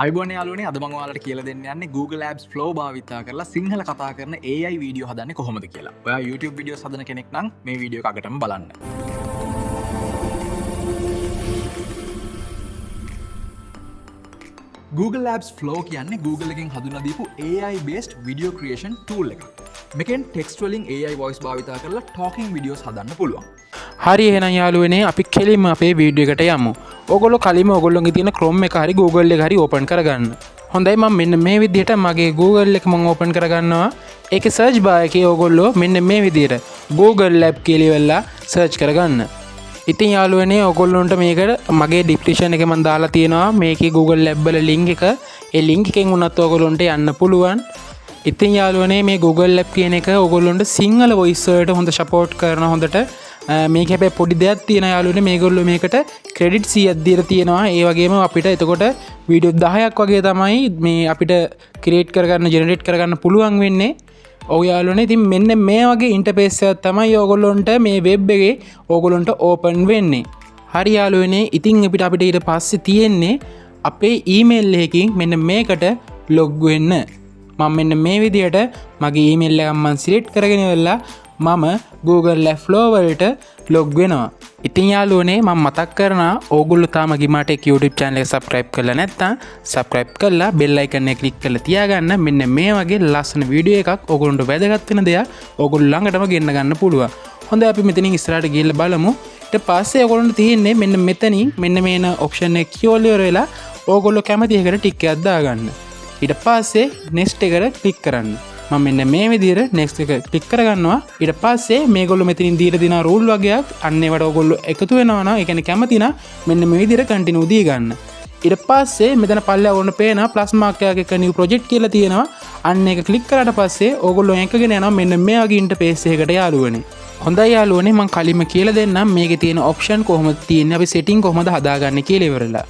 අයිබෝන යාලුවනේ අද මම ඔයාලට කියලා දෙන්න යන්නේ Google Apps Flow භාවිතා කරලා සිංහල කතා කරන AI වීඩියෝ හදන්නේ කොහොමද කියලා. ඔයා YouTube වීඩියෝස් හදන කෙනෙක් නම් මේ වීඩියෝ එක අගටම බලන්න. Google Apps Flow කියන්නේ Google එකෙන් හඳුන්වා දීපු AI based video creation tool එකක්. මේකෙන් text වලින් AI voice භාවිතා කරලා talking videos හදන්න පුළුවන්. හරි එහෙනම් යාළුවනේ අපි කෙලින්ම අපේ වීඩියෝ එකට යමු. ඕගොල්ලෝ කලින්ම ඕගොල්ලෝගේ තියෙන Chrome එක හරි Google එක හරි open කරගන්න. හොඳයි මම මෙන්න මේ විදිහට මගේ Google එක මම open කරගන්නවා. ඒකේ search bar එකේ ඕගොල්ලෝ මෙන්න මේ විදිහට Google Lab කියලා ඉවරලා search කරගන්න. ඉතින් යාළුවනේ ඕගොල්ලොන්ට මේකට මගේ description එකේ මම දාලා තියෙනවා මේකේ Google Lab වල link එක. ඒ link එකෙන් උනත් ඕගොල්ලොන්ට යන්න පුළුවන්. ඉතින් යාළුවනේ මේ Google Lab කියන එක ඕගොල්ලොන්ට සිංහල voice වලට හොඳ support කරන හොඳට මේක හැබැයි පොඩි දෙයක් තියෙන යාළුවනේ මේගොල්ලෝ මේකට ක්‍රෙඩිට් 100ක් දීලා තියෙනවා. ඒ වගේම අපිට එතකොට වීඩියෝ 10ක් වගේ තමයි මේ අපිට ක්‍රියේට් කරගන්න ජෙනරේට් කරගන්න පුළුවන් වෙන්නේ. ඔව් යාළුවනේ ඉතින් මෙන්න මේ වගේ ඉන්ටර්ෆේස් එකක් තමයි ඕගොල්ලොන්ට මේ වෙබ් එකේ ඕගොල්ලොන්ට ඕපන් වෙන්නේ. හරි යාළුවනේ ඉතින් අපිට ඊට පස්සේ තියෙන්නේ අපේ ඊමේල් එකකින් මෙන්න මේකට ලොග් වෙන්න. මම මෙන්න මේ විදිහට මගේ ඊමේල් එක මම සිලෙක්ට් කරගෙන ඉවරලා මම Google Lab Flow වලට ලොග් වෙනවා. ඉතින් යාළුවනේ මම මතක් කරනවා ඕගොල්ලෝ තාම ගිමාටෙක් YouTube channel එක subscribe කරලා නැත්නම් subscribe කරලා bell icon එක click කරලා තියාගන්න. මෙන්න මේ වගේ ලස්සන වීඩියෝ එකක් ඕගොල්ලන්ට වැදගත් වෙන දෙයක් ඕගොල්ලෝ ළඟටම ගෙන්න ගන්න පුළුවන්. හොඳයි අපි මෙතනින් ඉස්සරහට ගිහලා බලමු. ඊට පස්සේ ඕගොල්ලන්ට තියෙන්නේ මෙන්න මෙතනින් මෙන්න මේන option එක කියවල ඉවර වෙලා ඕගොල්ලෝ කැමති එකට ටික් එකක් දාගන්න. ඊට පස්සේ next එකට click කරන්න. මම මෙන්න මේ විදිහට next එක ක්ලික් කරගන්නවා. ඊට පස්සේ මේගොල්ලෝ මෙතනින් දීලා දිනා රූල් වගේක් අන්න ඒවට ඔයගොල්ලෝ එකතු වෙනවා නම් ඒ කියන්නේ කැමති නම් මෙන්න මේ විදිහට කන්ටිනියු දී ගන්න. ඊට පස්සේ මෙතන පල්ලෙහා ඔන්න පේන ප්ලස් මාක් එකක new project කියලා තියෙනවා. අන්න ඒක ක්ලික් කරාට පස්සේ ඔයගොල්ලෝ එකගෙන යනවා මෙන්න මේ වගේ ඉන්ටර්ෆේස් එකකට යාළුවනේ. හොඳයි යාළුවනේ මම කලින්ම කියලා දෙන්නම් මේකේ තියෙන option කොහොමද තියෙන්නේ අපි setting කොහොමද හදාගන්නේ කියලා ඉවරලා.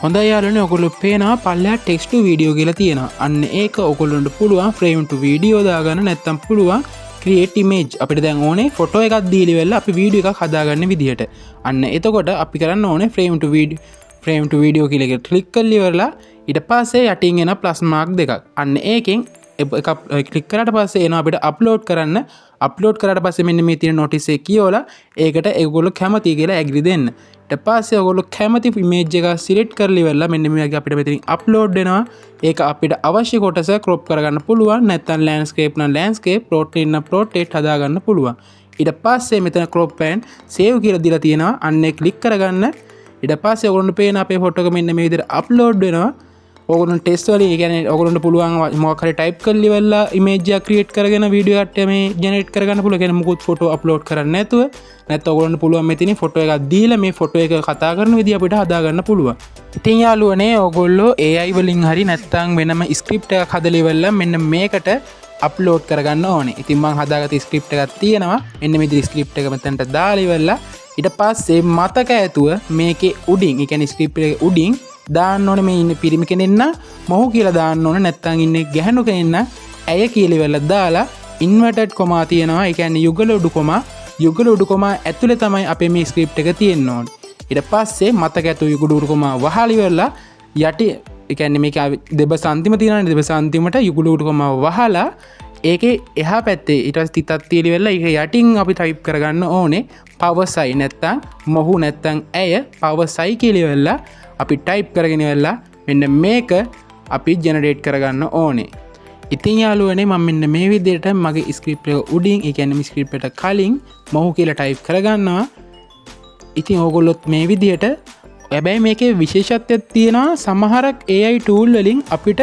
හොඳයි යාළුවනේ ඔයගොල්ලෝ පේනවා පල්ලෙහා text to video කියලා තියෙනවා. අන්න ඒක ඔයගොල්ලන්ට පුළුවන් frame to video දාගන්න නැත්නම් පුළුවන් create image. අපිට දැන් ඕනේ photo එකක් දීලා ඉවරලා අපි video එකක් හදාගන්න විදිහට. අන්න එතකොට අපි කරන්න ඕනේ frame to video කියලා එක click කරලා ඉවරලා ඊට පස්සේ යටින් එන plus mark දෙකක්. අන්න ඒකෙන් එකක් ක්ලික් කරාට පස්සේ එනවා අපිට අප්ලෝඩ් කරන්න. අප්ලෝඩ් කරාට පස්සේ මෙන්න මේ තියෙන notice එක කියවලා ඒකට ඒගොල්ලෝ කැමති කියලා agree දෙන්න. ඊට පස්සේ ඔයගොල්ලෝ කැමති image එක select කරලා ඉවරලා මෙන්න මේ වගේ අපිට මෙතනින් upload වෙනවා. ඒක අපිට අවශ්‍ය කොටස crop කරගන්න පුළුවන්. නැත්නම් landscape නම් landscape, portrait නම් portrait හදාගන්න පුළුවන්. ඊට පස්සේ මෙතන crop and save කියලා දීලා තියෙනවා. අන්න ඒ click කරගන්න. ඊට පස්සේ ඔයගොල්ලන්ට පේන අපේ photo එක මෙන්න මේ විදිහට upload වෙනවා. ඔයගොල්ලන්ට ටෙස්ට් වලින් ඒ කියන්නේ ඔයගොල්ලන්ට පුළුවන් මොකක් හරි ටයිප් කරලා ඉවරලා ඉමේජ් එකක් ක්‍රියේට් කරගෙන වීඩියෝ එකක් මේ ජෙනරේට් කරගන්න පුළුවන්. කියන්නේ මොකොත් ෆොටෝ අප්ලෝඩ් කරන්න නැතුව නැත්නම් ඔයගොල්ලන්ට පුළුවන් මෙතනින් ෆොටෝ එකක් දීලා මේ ෆොටෝ එක කතා කරන විදිහ අපිට හදා ගන්න පුළුවන්. ඉතින් යාළුවනේ ඔයගොල්ලෝ AI වලින් හරි නැත්නම් වෙනම ස්ක්‍රිප්ට් එකක් හදලා ඉවරලා මෙන්න මේකට අප්ලෝඩ් කරගන්න ඕනේ. ඉතින් මම හදාගත්ත ස්ක්‍රිප්ට් එකක් තියෙනවා. මෙන්න මේ විදිහ ස්ක්‍රිප්ට් එක මෙතනට දාලා ඉවරලා ඊට පස්සේ මතක ඇතුව මේකේ උඩින් ඒ කියන්නේ ස්ක්‍රිප්ට් එකේ උඩින් දාන්න ඕනේ මේ ඉන්න පිරිමි කෙනෙන්න මොහු කියලා දාන්න ඕනේ නැත්නම් ඉන්නේ ගැහණු කෙනෙන්න ඇය කියලා ඉවරලා දාලා ඉන්වර්ටඩ් කොමා තියෙනවා. ඒ කියන්නේ යුගල උඩු කොමා ඇතුලේ තමයි අපේ මේ ස්ක්‍රිප්ට් එක තියෙන්න ඕනේ. ඊට පස්සේ මතක ඇතුව යුගල උඩු කොමා වහලා ඉවරලා යටි ඒ කියන්නේ මේක දෙබස අන්තිම තියෙනවානේ දෙබස අන්තිමට යුගල උඩු කොමා වහලා ඒකේ එහා පැත්තේ ඊට පස්සේ තිතක් තියලා ඉවරලා ඒක යටින් අපි ටයිප් කරගන්න ඕනේ පවසයි නැත්නම් මොහු නැත්නම් ඇය පවසයි කියලා ඉවරලා අපි ටයිප් කරගෙන ඉවරලා මෙන්න මේක අපි ජෙනරේට් කරගන්න ඕනේ. ඉතින් යාළුවනේ මම මෙන්න මේ විදිහට මගේ ස්ක්‍රිප්ට් එක උඩින් ඒ කියන්නේ මේ ස්ක්‍රිප්ට් එකට කලින් මොහු කියලා ටයිප් කරගන්නවා. ඉතින් ඕගොල්ලොත් මේ විදිහට හැබැයි මේකේ විශේෂත්වයක් තියෙනවා සමහරක් AI tool වලින් අපිට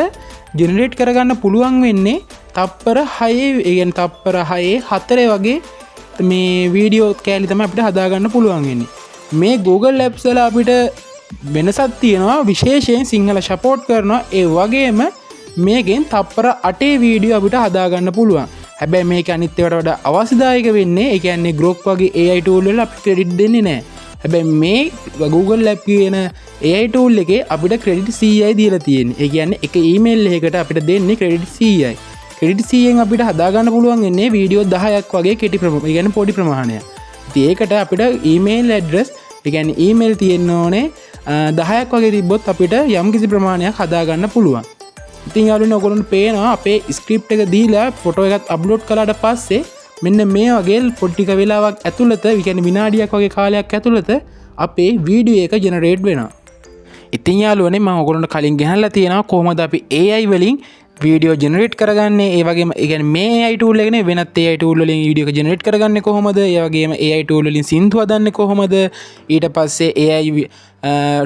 ජෙනරේට් කරගන්න පුළුවන් වෙන්නේ තප්පර 6 ඒ කියන්නේ තප්පර 6 4 වගේ මේ වීඩියෝ කැලි තමයි අපිට හදාගන්න පුළුවන් වෙන්නේ. මේ Google Apps වල අපිට වෙනසක් තියෙනවා විශේෂයෙන් සිංහල සපෝට් කරනවා. ඒ වගේම මේකෙන් තප්පර 8 වීඩියෝ අපිට හදාගන්න පුළුවන්. හැබැයි මේක අනිත් ඒවාට වඩා අවශ්‍යදායක වෙන්නේ ඒ කියන්නේ Grok වගේ AI tool වල අපි ක්‍රෙඩිට් දෙන්නේ නැහැ. හැබැයි මේ Google Lab කියන AI tool එකේ අපිට ක්‍රෙඩිට් 100යි දීලා තියෙන්නේ. ඒ කියන්නේ එක ඊමේල් එකකට අපිට දෙන්නේ ක්‍රෙඩිට් 100යි. ක්‍රෙඩිට් 100ෙන් අපිට හදාගන්න පුළුවන් වෙන්නේ වීඩියෝ 10ක් වගේ කෙටි ප්‍රමාණයක්. ඒ කියන්නේ පොඩි ප්‍රමාණයක්. ඉතින් ඒකට අපිට ඊමේල් ඇඩ්‍රස් ඒ කියන්නේ ඊමේල් තියෙන්න ඕනේ 10ක් වගේ තිබ්බොත් අපිට යම් කිසි ප්‍රමාණයක් හදාගන්න පුළුවන්. ඉතින් යාළුවනේ ඔයගොල්ලන්ට පේනවා අපේ ස්ක්‍රිප්ට් එක දීලා ෆොටෝ එකක් අප්ලෝඩ් කළාට පස්සේ මෙන්න මේ වගේ පොඩි ටික වෙලාවක් ඇතුළත, ඒ කියන්නේ විනාඩියක් වගේ කාලයක් ඇතුළත අපේ වීඩියෝ එක ජෙනරේට් වෙනවා. ඉතින් යාළුවනේ මම ඔයගොල්ලන්ට කලින් ගෙනල්ලා තියෙනවා කොහොමද අපි AI වලින් වීඩියෝ ජෙනරේට් කරගන්නේ. ඒ වගේම ඒ කියන්නේ මේ AI tool එකනේ වෙනත් AI tool වලින් වීඩියෝ එක ජෙනරේට් කරගන්නේ කොහොමද? ඒ වගේම AI tool වලින් සින්දු හදන්නේ කොහොමද? ඊට පස්සේ AI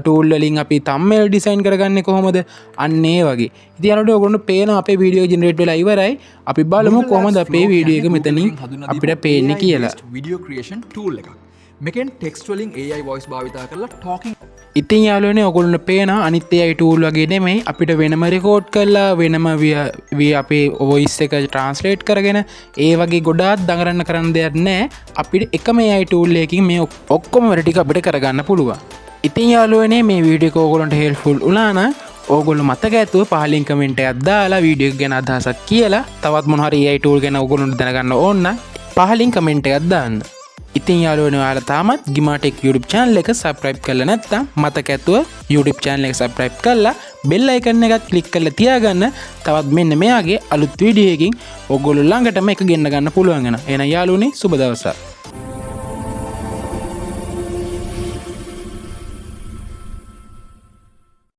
tool වලින් අපි thumbnail design කරගන්නේ කොහොමද? අන්න ඒ වගේ. ඉතින් යාළුවනේ ඔයගොල්ලන්ට පේනවා අපේ වීඩියෝ ජෙනරේට් වෙලා ඉවරයි. අපි බලමු කොහොමද අපේ වීඩියෝ එක මෙතනින් අපිට පේන්නේ කියලා. වීඩියෝ ක්‍රියේෂන් tool එකක්. මේකෙන් ටෙක්ස්ට් වලින් AI voice භාවිතා කරලා talking. ඉතින් යාළුවනේ ඔයගොල්ලන්ට පේනවා අනිත් AI tool වගේ නෙමෙයි අපිට වෙනම රෙකෝඩ් කරලා වෙනම අපේ voice එක translate කරගෙන ඒ වගේ ගොඩාක් දඟරන්න කරන්න දෙයක් නැහැ. අපිට එකම AI tool එකකින් මේ ඔක්කොම වැඩ ටික අපිට කරගන්න පුළුවන්. ඉතින් යාළුවනේ මේ වීඩියෝ එක ඔයගොල්ලන්ට helpful වුණා නම් ඕගොල්ලෝ මතක ඇතුව පහලින් කමෙන්ට් එකක් දාලා වීඩියෝ එක ගැන අදහසක් කියලා තවත් මොන හරි AI tool ගැන ඔයගොල්ලන්ට දැනගන්න ඕන නම් පහලින් කමෙන්ට් එකක් දාන්න. ඉතින් යාළුවනේ ඔයාලා තාමත් ගිමාටෙක් YouTube channel එක subscribe කරලා නැත්නම් මතක ඇතුව YouTube channel එක subscribe කරලා bell icon එකත් click කරලා තියාගන්න. තවත් මෙන්න මෙයාගේ අලුත් වීඩියෝ එකකින් ඔයගොල්ලෝ ළඟටම එක ගෙන්න ගන්න පුළුවන් වෙනවා. එහෙනම් යාළුවනේ සුබ දවසක්.